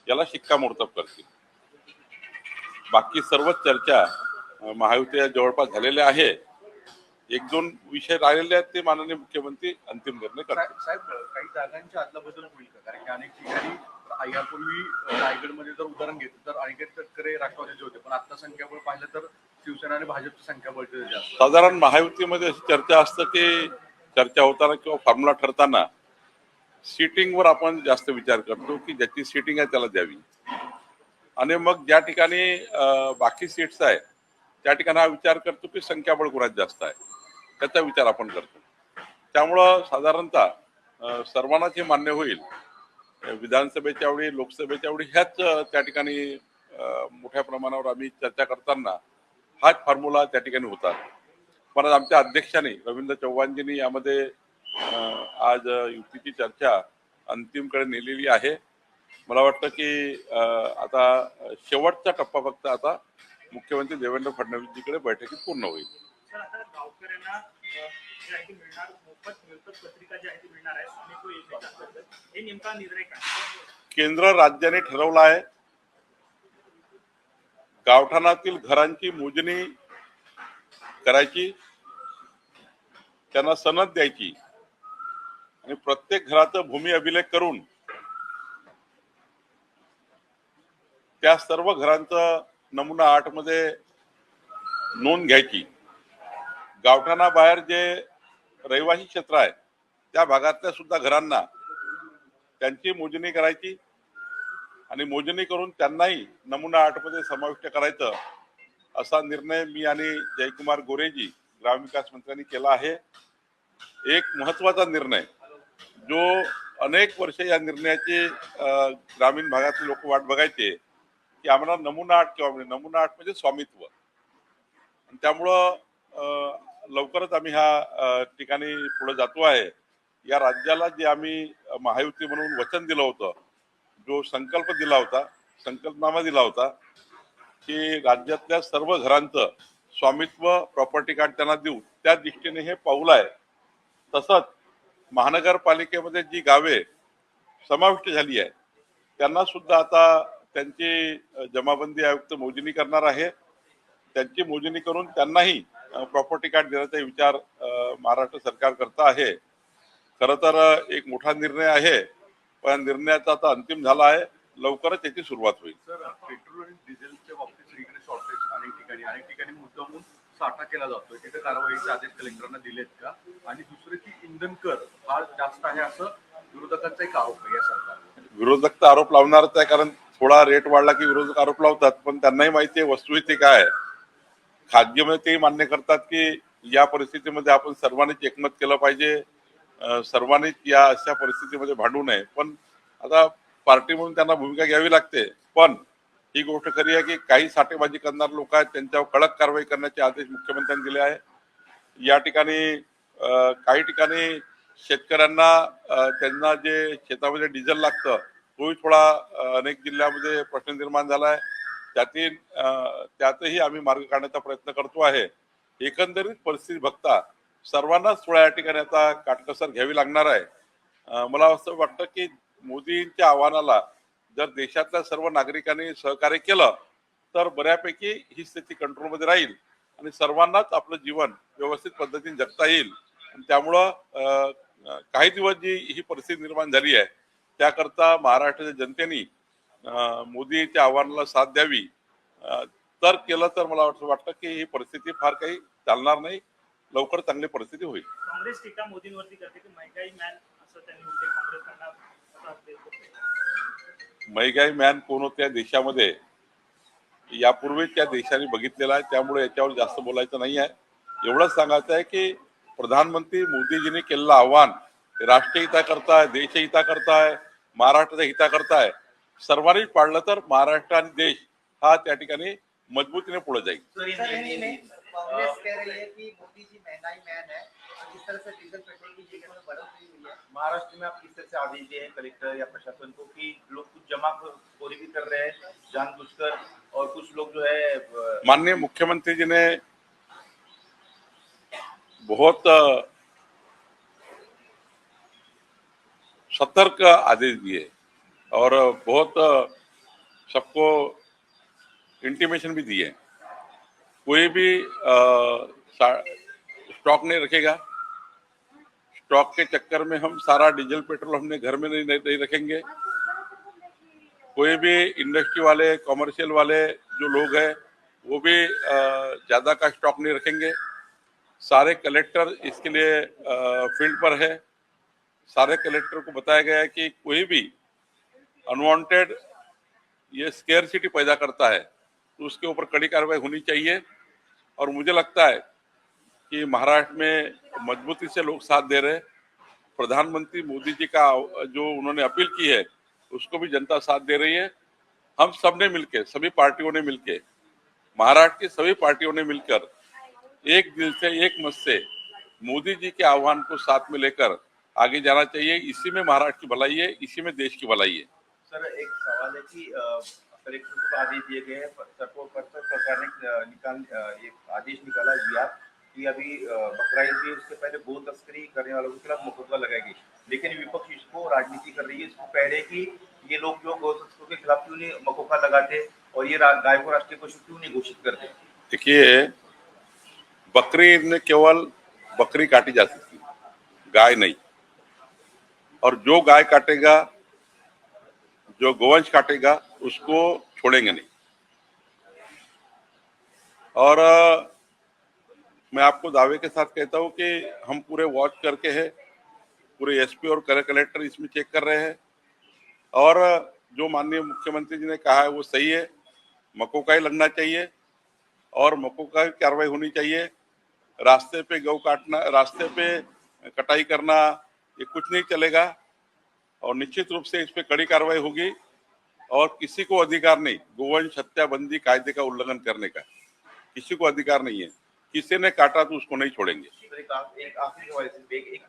याला शिक्कामोर्तब करतील। बाकी सर्वच चर्चा महायुतीच्या जवळपास झालेल्या आहे। एक दोन विषय राहिलेले आहेत ते माननीय मुख्यमंत्री अंतिम निर्णय करतील। साहेब, काही जागांच्या अदलाबदल होईल का? कारण की अनेक ठिकाणी यापूर्वी रायगडमध्ये जर उदाहरण घेतलं तर अनिकेत तटकरे राष्ट्रवादीचे होते, पण आता संख्याबळ पाहिलं तर शिवसेना आणि भाजपची संख्याबळ जास्त। साधारण महायुतीमध्ये अशी चर्चा असते की चर्चा होताना किंवा फॉर्म्युला ठरताना सीटिंगवर आपण जास्त विचार करतो की ज्याची सीटिंग आहे त्याला द्यावी, आणि मग ज्या ठिकाणी बाकी सीट्स आहे त्या ठिकाणी हा विचार करतो की संख्याबळ कुणात जास्त आहे त्याचा विचार आपण करतो। त्यामुळं साधारणतः सर्वांनाच हे मान्य होईल, विधानसभेच्या वेळी लोकसभेच्या वेळी ह्याच त्या ठिकाणी मोठ्या प्रमाणावर आम्ही चर्चा करताना हाच फॉर्म्युला त्या ठिकाणी होता। पण आमच्या अध्यक्षांनी रवींद्र चव्हाणजींनी यामध्ये आज युतीची चर्चा अंतिमकडे नेलेली आहे। मला वाटतं की आता शेवटचा टप्पा फक्त आता मुख्यमंत्री देवेंद्र फडणवीसजीकडे बैठकीत पूर्ण होईल। केंद्र राज्याने ठरवलं आहे गावठाणातील घरांची मोजणी करायची, त्यांना सनद द्यायची आणि प्रत्येक घराचा भूमी अभिलेख करून त्या सर्व घरांचा नमुना 8 मध्ये नोंद घ्यायची। गावठाणा बाहेर जे रहिवासी क्षेत्र आहे त्या भागातल्या सुद्धा घरांना त्यांची मोजणी करायची आणि मोजणी करून त्यांनाही नमुना 8 मध्ये समाविष्ट करायचं, असा निर्णय मी आणि जयकुमार गोरेजी ग्रामविकास मंत्र्यांनी केला आहे। एक महत्वाचा निर्णय जो अनेक वर्ष या निर्णयाची ग्रामीण भागातले लोक वाट बघायचे की आम्हाला नमुना 8 किंवा नमुना 8 म्हणजे स्वामित्व, त्यामुळं लवकरच आम्ही ह्या ठिकाणी पुढे जातो आहे। या राज्याला जे आम्ही महायुती म्हणून वचन दिलं होतं, जो संकल्प दिला होता, संकल्पनामा दिला होता की राज्यातल्या सर्व घरांचं स्वामित्व प्रॉपर्टी कार्ड त्यांना देऊ, त्या दृष्टीने हे पाऊल आहे। तसंच महानगरपालिकेमध्ये जी गावे समाविष्ट झाली आहे त्यांना सुद्धा आता त्यांची जमाबंदी आयुक्त मोजणी करणार आहे। त्यांची मोजणी करून त्यांनाही प्रॉपर्टी कार्ड देण्याचा विचार महाराष्ट्र सरकार करत आहे। खरं तर एक मोठा निर्णय आहे, पण निर्णयाचा आता अंतिम झाला आहे, लवकरच त्याची सुरुवात होईल। सर, पेट्रोल आणि डिझेलच्या बाबतीत सगळीकडे शॉर्टेज अनेक ठिकाणी मुद्दामून साठा केला जातोय, तिथे कारवाईचे आदेश कलेक्टरांना दिलेत का? आणि दुसरं की इंधन कर हा जास्त आहे असं विरोधकांचा एक आरोप आहे या सरकारवर। विरोधक तर आरोप लावणारच आहे, कारण थोडा रेट वाढला की विरोधक आरोप लावतात, पण त्यांनाही माहिती आहे वस्तुस्थिती काय आहे। खाजगीमध्ये ते मान्य करतात की या परिस्थितीमध्ये आपण सर्वांनीच एकमत केलं पाहिजे, सर्वांनीच या अशा परिस्थितीमध्ये भांडू नये, पण आता पार्टी म्हणून त्यांना भूमिका घ्यावी लागते। पण ही गोष्ट खरी आहे की काही साठेबाजी करणारे लोक आहेत, त्यांच्यावर कडक कारवाई करण्याचे आदेश मुख्यमंत्र्यांनी दिले आहे। या ठिकाणी काही ठिकाणी शेतकऱ्यांना त्यांना जे शेतामध्ये डिझेल लागतं तोही थोडा अनेक जिल्ह्यामध्ये प्रश्न निर्माण झाला आहे, त्यातही आम्ही मार्ग काढण्याचा प्रयत्न करतो आहे। एकंदरीत परिस्थिती बघता सर्वांनाच थोड्या या ठिकाणी आता काटकसर घ्यावी लागणार आहे। मला असं वाटतं की मोदींच्या आव्हानाला जर देशातल्या सर्व नागरिकांनी सहकार्य केलं तर बऱ्यापैकी ही स्थिती कंट्रोलमध्ये राहील आणि सर्वांनाच आपलं जीवन व्यवस्थित पद्धतीने जगता येईल। त्यामुळं काही दिवस जी ही परिस्थिती निर्माण झाली आहे त्याकरता महाराष्ट्राच्या जनतेने मोदीच्या आव्हानाला साथ द्यावी, तर केलं तर मला वाटतं की ही परिस्थिती फार काही चालणार नाही, लवकर चांगली परिस्थिती होईल। काँग्रेस टीका मोदींवरती करते की महंगाई मॅन असं त्यांनी म्हटले, काँग्रेसला महंगाई मॅन कोण होत्या देशामध्ये यापूर्वी त्या देशाने बघितलेला आहे, त्यामुळे याच्यावर जास्त बोलायचं नाही आहे। एवढंच सांगायचं आहे की प्रधानमंत्री मोदीजींनी केलेलं आव्हान राष्ट्रीय हिताकरता आहे, देश हिताकरता आहे, महाराष्ट्राच्या हिताकरता आहे। सर्वांनीच पाळलं तर महाराष्ट्र आणि देश हा त्या ठिकाणी मजबूतीने पुढे जाईल। कांग्रेस कह रही है कि मोदी जी महंगाई मैन है, जिस तरह से डीजल पेट्रोल की कीमत में बढ़ोतरी हुई है, महाराष्ट्र में आप किस तरह से आदेश दिए हैं कलेक्टर या प्रशासन को कि लोग कुछ जमाखोरी भी कर रहे हैं जानबूझकर, और कुछ लोग जो है। माननीय मुख्यमंत्री जी ने बहुत सतर्क आदेश दिए और बहुत सबको इंटीमेशन भी दी है। कोई भी स्टॉक नहीं रखेगा। स्टॉक के चक्कर में हम सारा डीजल पेट्रोल हमने घर में नहीं रखेंगे। कोई भी इंडस्ट्री वाले, कॉमर्शियल वाले जो लोग हैं वो भी ज्यादा का स्टॉक नहीं रखेंगे। सारे कलेक्टर इसके लिए फील्ड पर है। सारे कलेक्टर को बताया गया है कि कोई भी अनवांटेड ये स्केयरसिटी पैदा करता है तो उसके ऊपर कड़ी कार्रवाई होनी चाहिए। और मुझे लगता है कि महाराष्ट्र में मजबूती से लोग साथ दे रहे हैं। प्रधानमंत्री मोदी जी का जो उन्होंने अपील की है उसको भी जनता साथ दे रही है। हम सब ने मिलकर, सभी पार्टियों ने मिलकर, महाराष्ट्र की सभी पार्टियों ने मिलकर एक दिल से, एक मत से मोदी जी के आह्वान को साथ में लेकर आगे जाना चाहिए। इसी में महाराष्ट्र की भलाई है, इसी में देश की भलाई है। सर, एक सवाल है कि कलेक्टर को आदेश दिए गए हैं, सरकार ने एक आदेश निकाला दिया कि अभी बकरा ईद भी उसके पहले गो तस्करी करने वालों के खिलाफ मुकदमा लगाएगी, लेकिन विपक्ष इसको राजनीति कर रही है। इसको कह रहे हैं कि ये लोग जो गौ तस्करों के खिलाफ क्यों नहीं मकोका लगाते और ये गाय को राष्ट्रीय पशु क्यों नहीं घोषित करते। देखिए, बकरी ईद में केवल बकरी काटी जा सकती है, गाय नहीं। और जो गाय काटेगा, जो गोवंश काटेगा, उसको छोड़ेंगे नहीं। और मैं आपको दावे के साथ कहता हूं कि हम पूरे वॉच करके हैं, पूरे एसपी और कलेक्टर इसमें चेक कर रहे हैं। और जो माननीय मुख्यमंत्री जी ने कहा है वो सही है। मकोका ही लगना चाहिए और मकोका की कार्रवाई होनी चाहिए। रास्ते पे गौ काटना, रास्ते पे कटाई करना, ये कुछ नहीं चलेगा। और निश्चित रूप से इस पे कड़ी कार्रवाई होगी। और किसी को अधिकार नहीं गोवंश हत्या बंदी कायदे का उल्लंघन करने का, किसी को अधिकार नहीं है। किसी ने काटा तो उसको नहीं छोड़ेंगे। एक आखिरी सवाल, एक